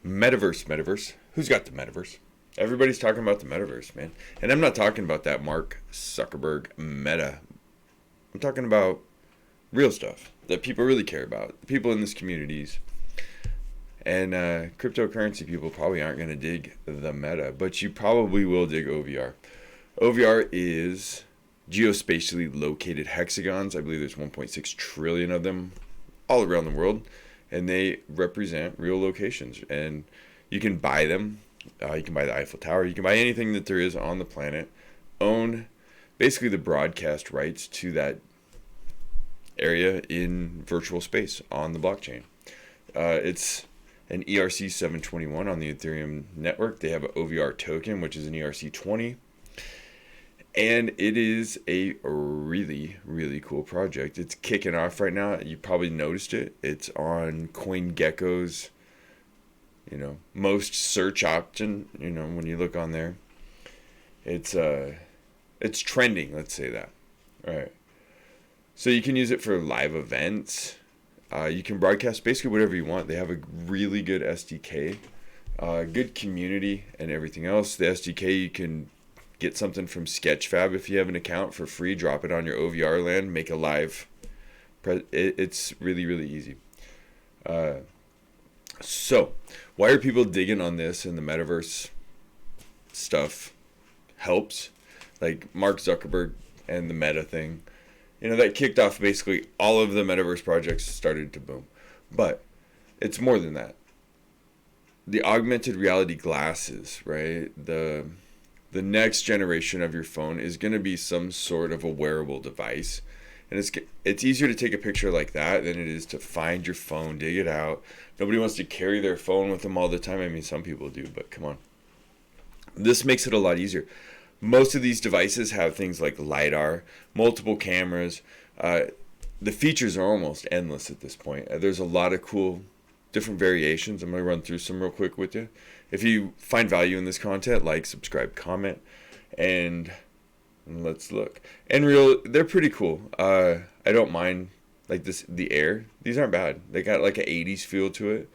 Metaverse. Who's got the metaverse? Everybody's talking about the metaverse, man. And I'm not talking about that Mark Zuckerberg meta. I'm talking about real stuff that people really care about. The people in these communities. And cryptocurrency people probably aren't going to dig the meta, but you probably will dig OVR. OVR is geospatially located hexagons. I believe there's 1.6 trillion of them all around the world, and they represent real locations. And you can buy them. You can buy the Eiffel Tower. You can buy anything that there is on the planet. Own basically the broadcast rights to that area in virtual space on the blockchain. It's an ERC 721 on the Ethereum network. They have an OVR token, which is an ERC 20. And it is a really, really cool project. It's kicking off right now. You probably noticed it. It's on CoinGecko's, most search option, when you look on there. It's trending, let's say that. All right. So you can use it for live events. You can broadcast basically whatever you want. They have a really good SDK, good community and everything else. The SDK, you can get something from Sketchfab if you have an account for free. Drop it on your OVR land. Make a live. It's really, really easy. So why are people digging on this and the metaverse stuff helps? Like Mark Zuckerberg and the meta thing. That kicked off basically all of the metaverse projects started to boom. But it's more than that. The augmented reality glasses, right? The next generation of your phone is going to be some sort of a wearable device. And it's easier to take a picture like that than it is to find your phone, dig it out. Nobody wants to carry their phone with them all the time. I mean, some people do, but come on. This makes it a lot easier. Most of these devices have things like LiDAR, multiple cameras. The features are almost endless at this point. There's a lot of cool different variations. I'm going to run through some real quick with you. If you find value in this content, like, subscribe, comment, and let's look. And they're pretty cool. I don't mind like the Air. These aren't bad. They got like an 80s feel to it.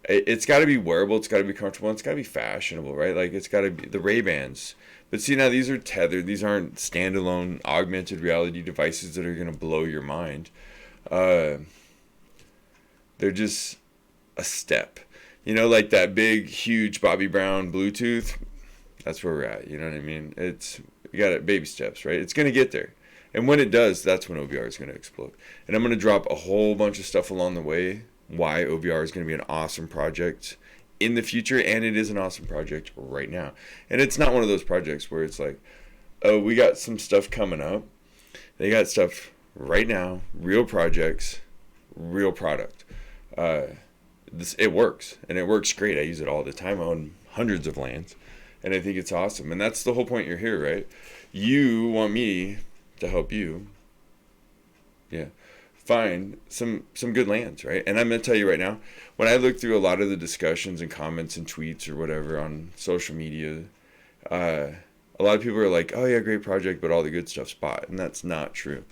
It's got to be wearable. It's got to be comfortable. It's got to be fashionable, right? Like it's got to be the Ray-Bans. But see, now these are tethered. These aren't standalone augmented reality devices that are going to blow your mind. They're just a step. Like that big, huge Bobby Brown Bluetooth. That's where we're at. You know what I mean? You got it, baby steps, right? It's going to get there. And when it does, that's when OVR is going to explode. And I'm going to drop a whole bunch of stuff along the way. Why OVR is going to be an awesome project in the future, and it is an awesome project right now. And it's not one of those projects where it's like, oh, we got some stuff coming up. They got stuff right now, real projects, real product. It works, and it works great. I use it all the time. I own hundreds of lands, and I think it's awesome. And that's the whole point you're here, right? You want me to help you, find some good lands, right? And I'm going to tell you right now, when I look through a lot of the discussions and comments and tweets or whatever on social media, a lot of people are like, oh yeah, great project, but all the good stuff's bought. And that's not true.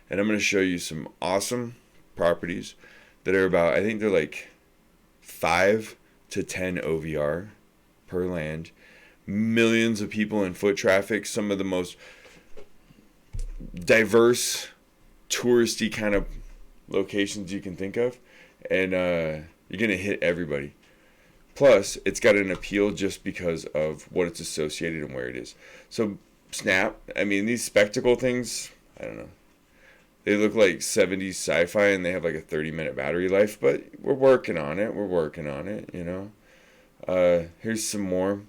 And I'm going to show you some awesome properties that are about, I think they're like 5 to 10 OVR per land, millions of people in foot traffic, some of the most diverse touristy kind of locations you can think of, and you're gonna hit everybody. Plus it's got an appeal just because of what it's associated and where it is. So Snap, I mean, these spectacle things, I don't know, they look like 70s sci-fi and they have like a 30-minute battery life, but we're working on it, here's some more.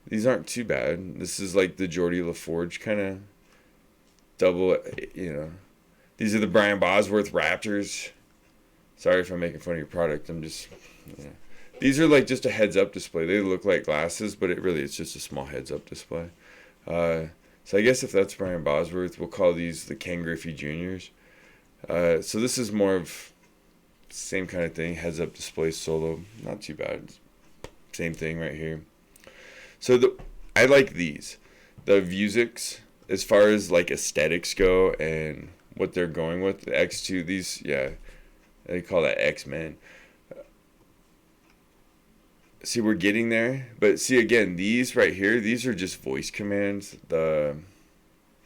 These aren't too bad. This is like the Geordie LaForge kind of double, These are the Brian Bosworth Raptors. Sorry if I'm making fun of your product. I'm just, These are like just a heads-up display. They look like glasses, but it's just a small heads-up display. So I guess if that's Brian Bosworth, we'll call these the Ken Griffey Juniors. So this is more of same kind of thing. Heads-up display solo. Not too bad. Same thing right here. So I like these. The Vuzix, as far as like aesthetics go and what they're going with, the X2, these, they call that X-Men. See, we're getting there, but see, again, these right here, these are just voice commands. So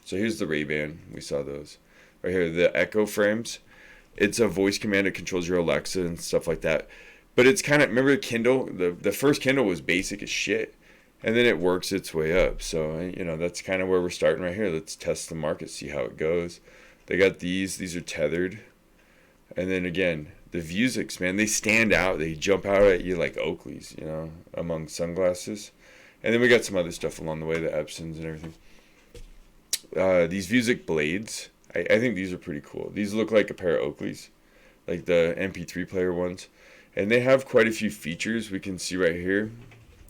here's the Ray-Ban. We saw those right here. The Echo frames. It's a voice command. It controls your Alexa and stuff like that. But it's kind of, remember Kindle? The first Kindle was basic as shit, and then it works its way up. So, you know, that's kind of where we're starting right here. Let's test the market, see how it goes. They got these. These are tethered. And then again, the Vuzix, man, they stand out. They jump out at you like Oakleys, you know, among sunglasses. And then we got some other stuff along the way, the Epsons and everything. These Vuzix blades, I think these are pretty cool. These look like a pair of Oakleys, like the MP3 player ones. And they have quite a few features we can see right here.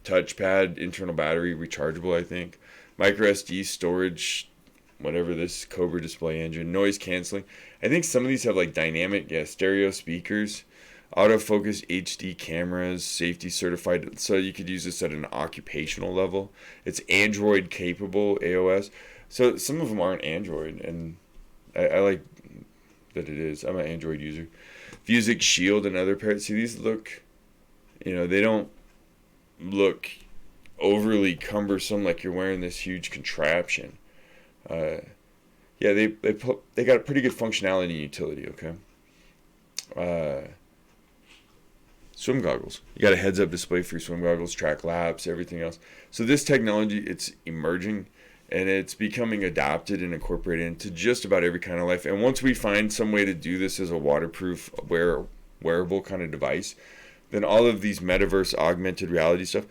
Touchpad, internal battery, rechargeable, I think. Micro SD storage, whatever this, Cobra display engine, noise canceling. I think some of these have like dynamic, stereo speakers, autofocus HD cameras, safety certified, so you could use this at an occupational level. It's Android capable, AOS. So some of them aren't Android, and I like that it is. I'm an Android user. Vuzix Shield and other pairs. See, these look, you know, they don't look overly cumbersome like you're wearing this huge contraption. Yeah, they got a pretty good functionality and utility, okay? Swim goggles. You got a heads-up display for your swim goggles, track laps, everything else. So this technology, it's emerging, and it's becoming adopted and incorporated into just about every kind of life. And once we find some way to do this as a waterproof, wearable kind of device, then all of these metaverse, augmented reality stuff,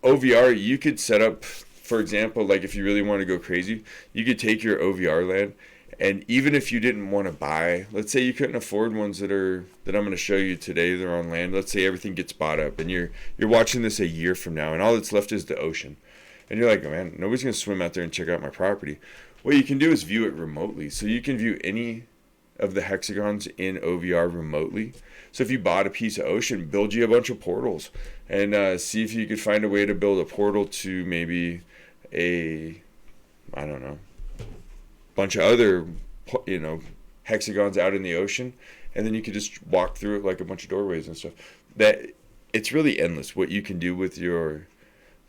OVR, you could set up, for example, like if you really want to go crazy, you could take your OVR land, and even if you didn't want to buy, let's say you couldn't afford ones that I'm going to show you today, they're on land. Let's say everything gets bought up, and you're watching this a year from now, and all that's left is the ocean. And you're like, man, nobody's going to swim out there and check out my property. What you can do is view it remotely. So you can view any of the hexagons in OVR remotely. So if you bought a piece of ocean, build you a bunch of portals, and see if you could find a way to build a portal to maybe I don't know, bunch of other, you know, hexagons out in the ocean, and then you could just walk through it like a bunch of doorways and stuff. That it's really endless what you can do with your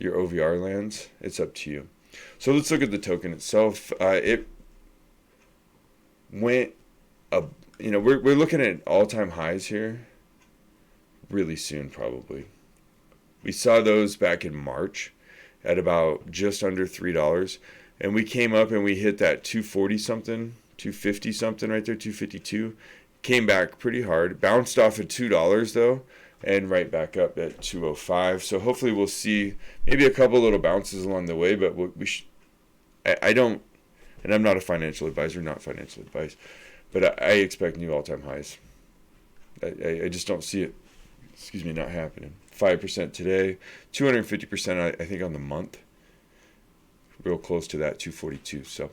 OVR lands. It's up to you. So let's look at the token itself. It went up, you know, we're looking at all-time highs here really soon, probably. We saw those back in March at about just under $3, and we came up and we hit that 240 something, 250 something right there, 252. Came back pretty hard, bounced off at $2 though, and right back up at 205. So hopefully we'll see maybe a couple little bounces along the way, but we should, I don't, and I'm not a financial advisor, not financial advice, but I expect new all-time highs. I just don't see it, not happening. 5% today, 250% I think on the month, real close to that 242. So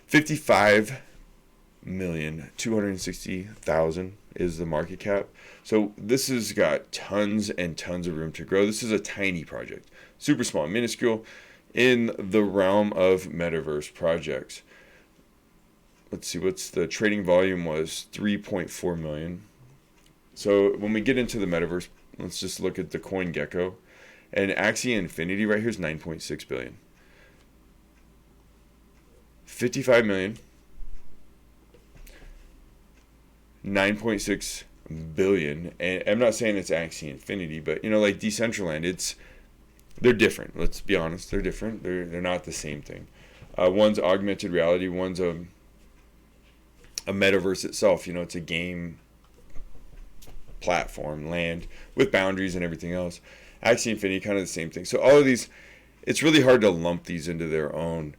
55,260,000 is the market cap. So this has got tons and tons of room to grow. This is a tiny project, super small, minuscule, in the realm of metaverse projects. Let's see, what's the trading volume was 3.4 million. So when we get into the metaverse, let's just look at the coin gecko, and Axie Infinity right here is 9.6 billion. 55 million, 9.6 billion, and I'm not saying it's Axie Infinity, but you know, like Decentraland, they're different. Let's be honest, they're different. They're not the same thing. One's augmented reality, one's a metaverse itself. You know, it's a game platform, land with boundaries and everything else. Axie Infinity, kind of the same thing. So all of these, it's really hard to lump these into their own.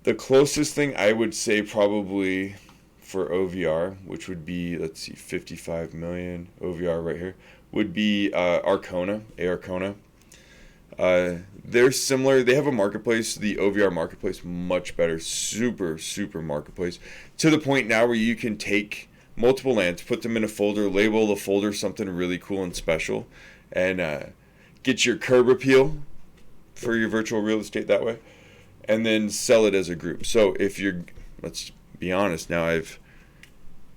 The closest thing I would say probably for OVR, which would be, let's see, 55 million OVR right here, would be Arcona, Arcona. They're similar. They have a marketplace, the OVR marketplace, much better, super marketplace, to the point now where you can take multiple lands, put them in a folder, label the folder something really cool and special, and get your curb appeal for your virtual real estate that way, and then sell it as a group. So if you're, let's be honest now, I've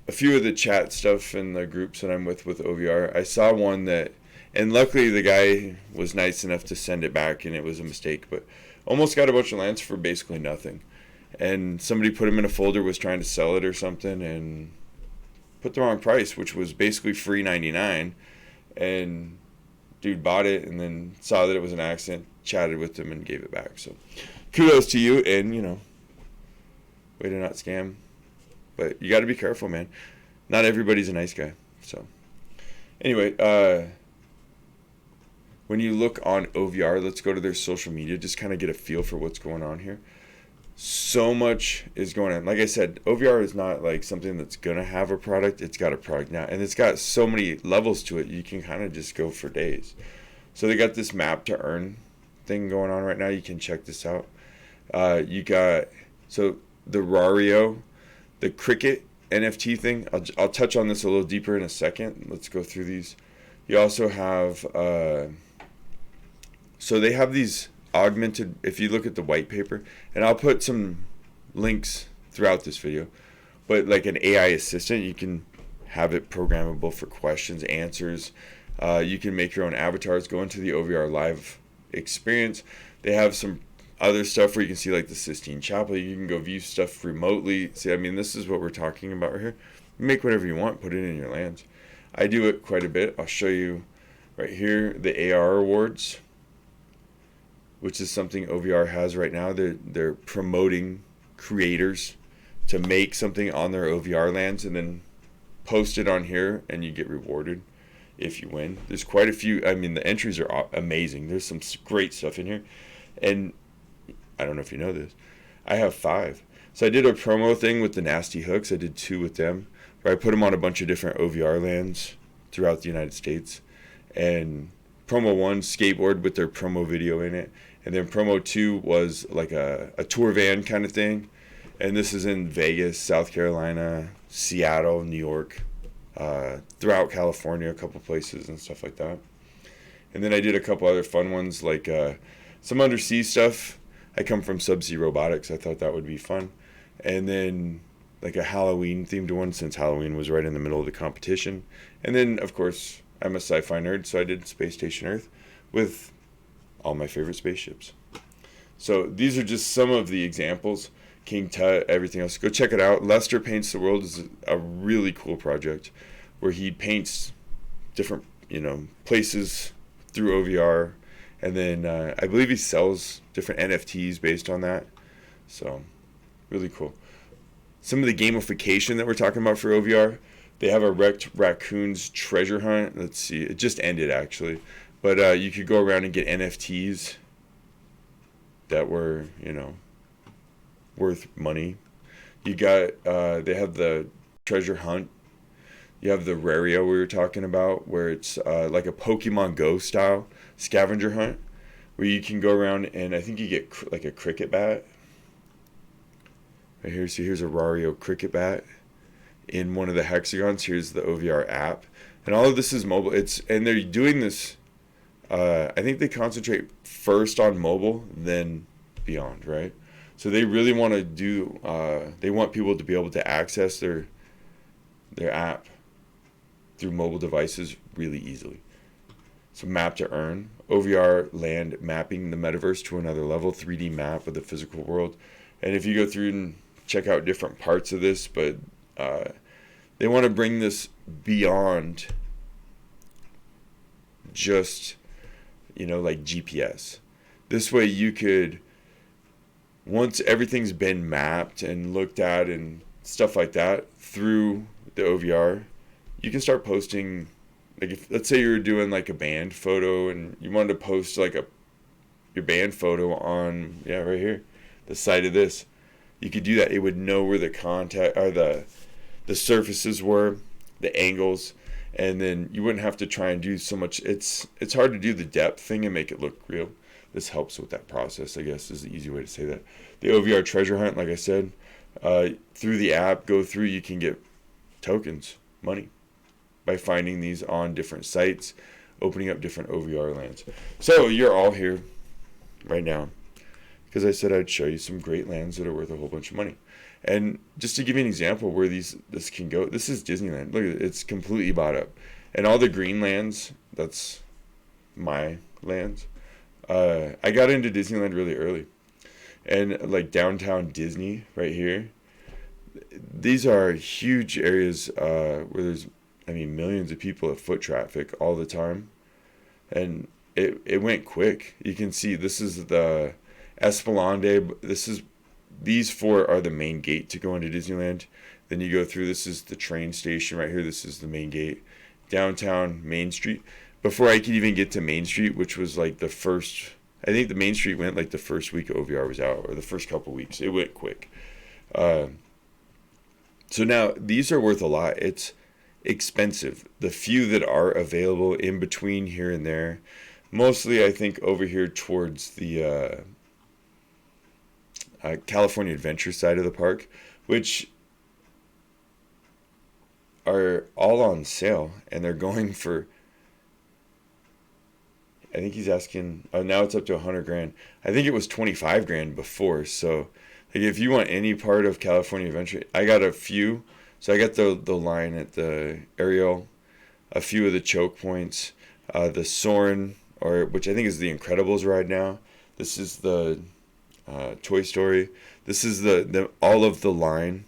a few of the chat stuff in the groups that I'm with OVR, I saw one that, And luckily the guy was nice enough to send it back, and it was a mistake, but almost got a bunch of lands for basically nothing. And somebody put them in a folder, was trying to sell it or something, and put the wrong price, which was basically free 99. And dude bought it and then saw that it was an accident, chatted with them, and gave it back. So kudos to you, and way to not scam. But you got to be careful, man. Not everybody's a nice guy. So anyway, when you look on OVR, let's go to their social media, just kind of get a feel for what's going on here. So much is going on. Like I said, OVR is not like something that's going to have a product. It's got a product now, and it's got so many levels to it. You can kind of just go for days. So they got this map to earn thing going on right now. You can check this out. You got, so the Rario, the Cricket NFT thing. I'll touch on this a little deeper in a second. Let's go through these. You also have, so they have these augmented, if you look at the white paper, and I'll put some links throughout this video, but like an AI assistant, you can have it programmable for questions, answers. You can make your own avatars, go into the OVR live experience. They have some other stuff where you can see like the Sistine Chapel. You can go view stuff remotely. See, I mean, this is what we're talking about right here. Make whatever you want, put it in your lands. I do it quite a bit. I'll show you right here the AR awards, which is something OVR has right now. They're promoting creators to make something on their OVR lands and then post it on here, and you get rewarded if you win. There's quite a few. I mean, the entries are amazing. There's some great stuff in here, and I don't know if you know this, I have 5. So I did a promo thing with the Nasty Hooks. I did 2 with them, where I put them on a bunch of different OVR lands throughout the United States. And promo 1, skateboard with their promo video in it. And then promo 2 was like a tour van kind of thing. And this is in Vegas, South Carolina, Seattle, New York, throughout California, a couple places and stuff like that. And then I did a couple other fun ones, like some undersea stuff. I come from Subsea Robotics. I thought that would be fun. And then like a Halloween themed one, since Halloween was right in the middle of the competition. And then, of course, I'm a sci-fi nerd, so I did Space Station Earth with all my favorite spaceships. So these are just some of the examples. King Tut, everything else. Go check it out. Lester Paints the World is a really cool project where he paints different, places through OVR. And then I believe he sells different NFTs based on that. So really cool. Some of the gamification that we're talking about for OVR, they have a Wrecked Raccoons treasure hunt. Let's see, it just ended actually. But you could go around and get NFTs that were, worth money. You got, they have the treasure hunt. You have the Rario we were talking about, where it's like a Pokemon Go style scavenger hunt, where you can go around and I think you get like a cricket bat. Right here, so here's a Rario cricket bat in one of the hexagons. Here's the OVR app, and all of this is mobile. And they're doing this. I think they concentrate first on mobile, then beyond, right? So they really want to do. They want people to be able to access their app through mobile devices really easily. So map to earn, OVR land mapping the metaverse to another level, 3D map of the physical world. And if you go through and check out different parts of this, but they want to bring this beyond just, like GPS. This way you could, once everything's been mapped and looked at and stuff like that through the OVR, you can start posting. Like, if let's say you're doing like a band photo and you wanted to post like your band photo on right here, the side of this, you could do that. It would know where the contact or the surfaces were, the angles, and then you wouldn't have to try and do so much. It's hard to do the depth thing and make it look real. This helps with that process, I guess, is the easy way to say that. The OVR treasure hunt, like I said, through the app, go through, you can get tokens, money, by finding these on different sites, opening up different OVR lands. So you're all here right now because I said I'd show you some great lands that are worth a whole bunch of money. And just to give you an example where this can go, this is Disneyland. Look at it, it's completely bought up. And all the green lands, that's my lands. I got into Disneyland really early, and like downtown Disney right here. These are huge areas where there's, I mean, millions of people at foot traffic all the time, and it went quick. You can see this is the Esplanade. These four are the main gate to go into Disneyland. Then you go through. This is the train station right here. This is the main gate. Downtown Main Street. Before I could even get to Main Street, which was like the first, I think the Main Street went like the first week OVR was out, or the first couple weeks. It went quick. So now these are worth a lot. It's expensive. The few that are available in between here and there, mostly I think over here towards the California Adventure side of the park, which are all on sale, and they're going for, I think he's asking, now it's up to 100 grand. I think it was 25 grand before. So like if you want any part of California Adventure, I got a few. So I got the line at the Ariel, a few of the choke points, the Soarin', or which I think is the Incredibles ride now. This is the Toy Story. This is the all of the line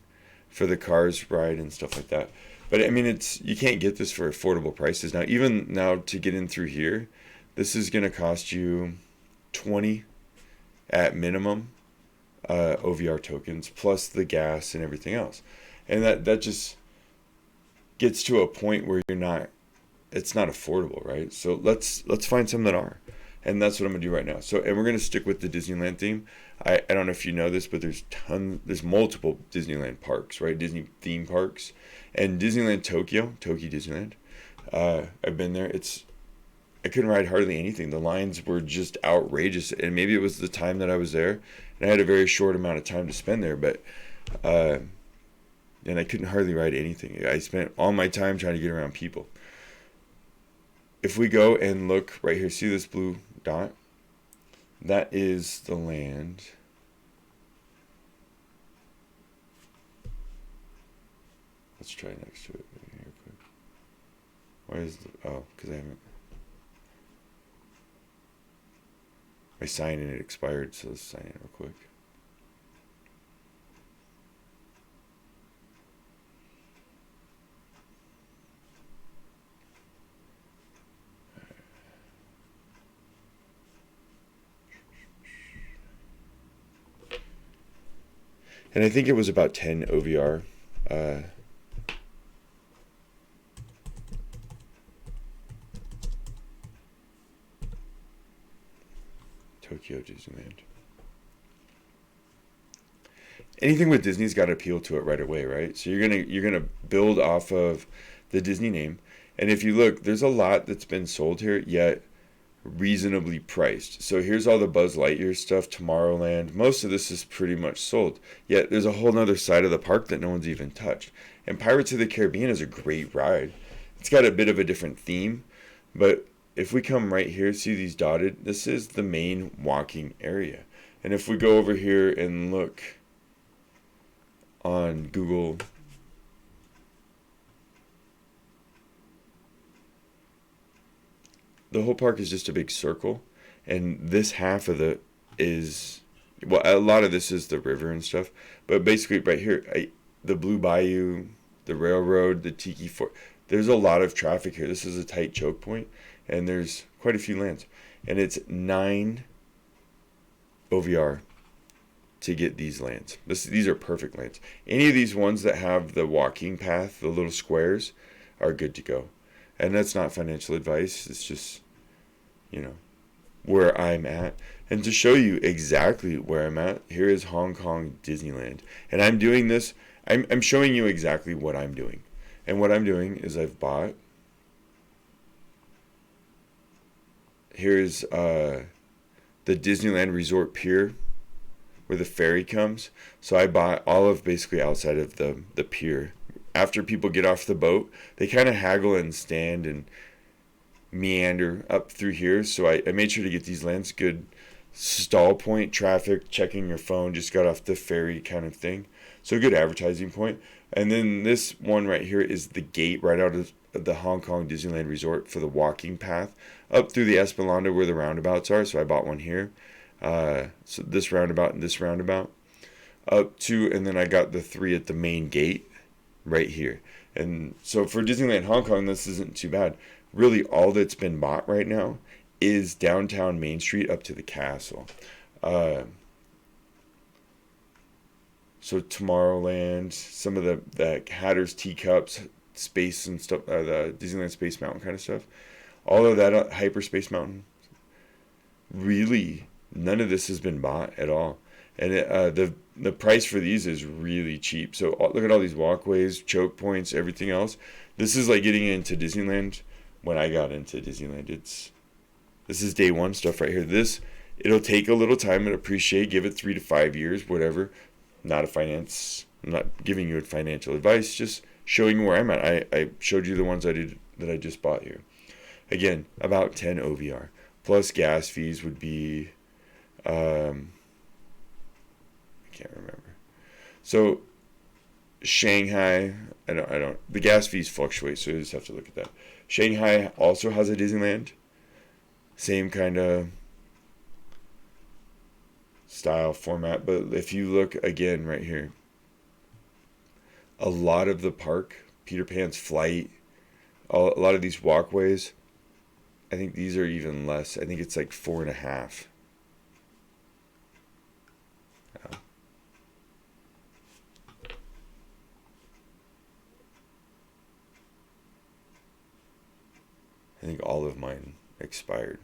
for the Cars ride and stuff like that. But I mean, you can't get this for affordable prices now. Even now to get in through here, this is gonna cost you 20 at minimum OVR tokens plus the gas and everything else, and that just gets to a point where it's not affordable, right? So let's find some that are, and that's what I'm gonna do right now. So, and we're gonna stick with the Disneyland theme. I don't know if you know this, but there's multiple Disneyland parks, right? Disney theme parks, and Disneyland Tokyo Disneyland. I've been there. I couldn't ride hardly anything. The lines were just outrageous, and maybe it was the time that I was there, and I had a very short amount of time to spend there, but and I couldn't hardly ride anything. I spent all my time trying to get around people. If we go and look right here, see this blue dot? That is the land. Let's try next to it here quick. Why is because I haven't. My sign in it expired, so let's sign in real quick. And I think it was about 10 OVR. Tokyo Disneyland. Anything with Disney's got to appeal to it right away, right? So you're gonna build off of the Disney name, and if you look, there's a lot that's been sold here, yet reasonably priced. So here's all the Buzz Lightyear stuff, Tomorrowland. Most of this is pretty much sold. Yet there's a whole nother side of the park that no one's even touched. And Pirates of the Caribbean is a great ride. It's got a bit of a different theme, but if we come right here, see these dotted, this is the main walking area. And if we go over here and look on Google, the whole park is just a big circle, and this half of a lot of this is the river and stuff, but basically right here, the Blue Bayou, the railroad, the Tiki Fort, there's a lot of traffic here. This is a tight choke point, and there's quite a few lands, and it's 9 OVR to get these lands. These are perfect lands. Any of these ones that have the walking path, the little squares, are good to go. And that's not financial advice. It's just, where I'm at. And to show you exactly where I'm at, here is Hong Kong Disneyland. And I'm doing this, I'm showing you exactly what I'm doing. And what I'm doing is I've bought, here's the Disneyland Resort Pier, where the ferry comes. So I bought all of basically outside of the pier. After people get off the boat, they kind of haggle and stand and meander up through here. So I made sure to get these lands, good stall point, traffic, checking your phone, just got off the ferry kind of thing. So a good advertising point. And then this one right here is the gate right the Hong Kong Disneyland Resort for the walking path up through the Esplanade where the roundabouts are. So I bought one here. So this roundabout and this roundabout up to, and then I got the 3 at the main gate right here. And so for Disneyland Hong Kong, this isn't too bad. Really, all that's been bought right now is downtown Main Street up to the castle. So Tomorrowland, some of the Hatter's Teacups, Space and stuff, the Disneyland Space Mountain kind of stuff. All of that, Hyperspace Mountain. Really, none of this has been bought at all. And the price for these is really cheap. So look at all these walkways, choke points, everything else. This is like getting into Disneyland when I got into Disneyland. This is day one stuff right here. It'll take a little time and appreciate. Give it 3 to 5 years, whatever. I'm not giving you financial advice, just showing where I'm at. I showed you the ones that I just bought here. Again, about 10 OVR. Plus gas fees would be, I can't remember. So Shanghai, the gas fees fluctuate, so you just have to look at that. Shanghai also has a Disneyland. Same kind of style format, but if you look again right here, a lot of the park, Peter Pan's Flight, a lot of these walkways, I think these are even less. I think it's like 4.5. I think all of mine expired.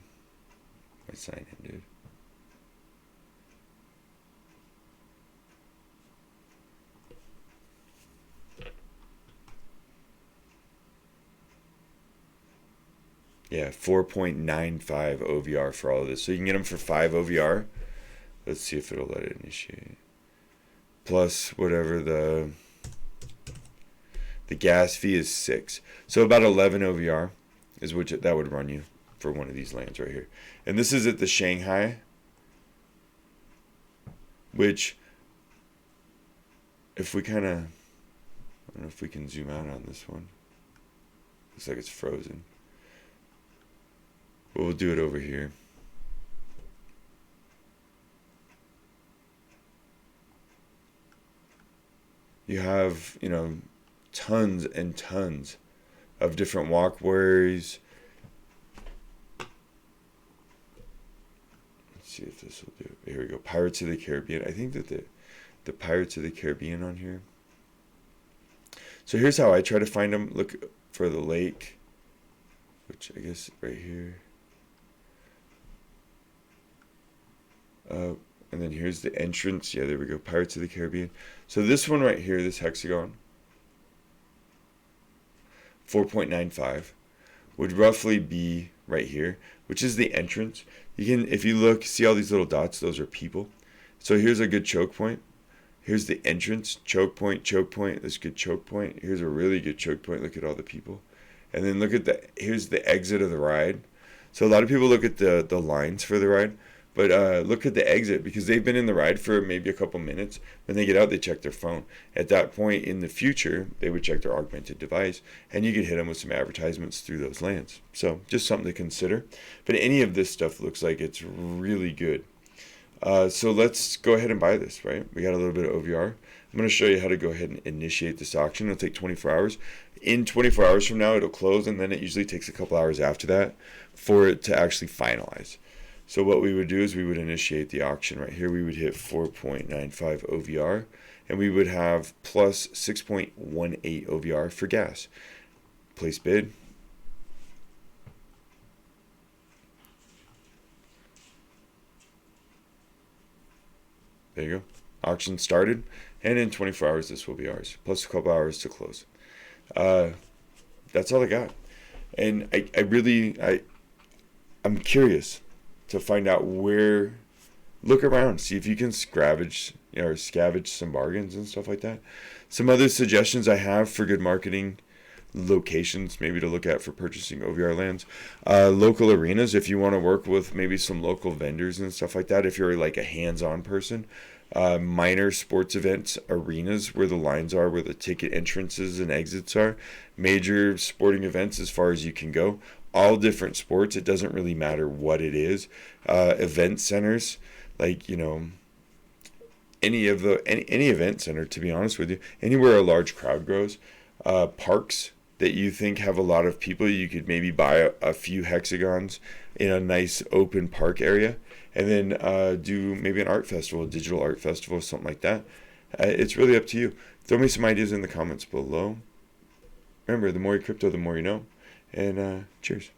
My sign in, dude. Yeah, 4.95 OVR for all of this. So you can get them for 5 OVR. Let's see if it'll let it initiate. Plus whatever the gas fee is 6. So about 11 OVR is what that would run you for one of these lands right here. And this is at the Shanghai, which if we kind of, I don't know if we can zoom out on this one. Looks like it's frozen. But we'll do it over here. You have, tons and tons of different walkways. Let's see if this will do it. Here we go. Pirates of the Caribbean. I think that the Pirates of the Caribbean on here. So here's how I try to find them. Look for the lake, which I guess right here. And then here's the entrance. Yeah, there we go. Pirates of the Caribbean. So this one right here, this hexagon, 4.95 would roughly be right here, which is the entrance. You can, if you look, see all these little dots, those are people. So here's a good choke point. Here's the entrance, choke point, this good choke point. Here's a really good choke point. Look at all the people. And then look at here's the exit of the ride. So a lot of people look at the lines for the ride, but look at the exit, because they've been in the ride for maybe a couple minutes. When they get out, they check their phone. At that point in the future, they would check their augmented device, and you could hit them with some advertisements through those lands. So just something to consider. But any of this stuff looks like it's really good. So let's go ahead and buy this, right? We got a little bit of OVR. I'm going to show you how to go ahead and initiate this auction. It'll take 24 hours. In 24 hours from now, it'll close, and then it usually takes a couple hours after that for it to actually finalize. So what we would do is we would initiate the auction right here. We would hit 4.95 OVR, and we would have plus 6.18 OVR for gas. Place bid. There you go. Auction started, and in 24 hours this will be ours, plus a couple hours to close. That's all I got. And I'm curious to find out where. Look around, see if you can scavenge some bargains and stuff like that. Some other suggestions I have for good marketing locations maybe to look at for purchasing OVR lands. Local arenas, if you want to work with maybe some local vendors and stuff like that, if you're like a hands-on person. minor sports events, arenas where the lines are, where the ticket entrances and exits are, major sporting events as far as you can go, all different sports. It doesn't really matter what it is. Event centers, like, any event center, to be honest with you, anywhere a large crowd grows, parks that you think have a lot of people, you could maybe buy a few hexagons in a nice open park area, and then do maybe an art festival, a digital art festival, something like that. It's really up to you. Throw me some ideas in the comments below. Remember, the more you crypto, the more you know. And cheers.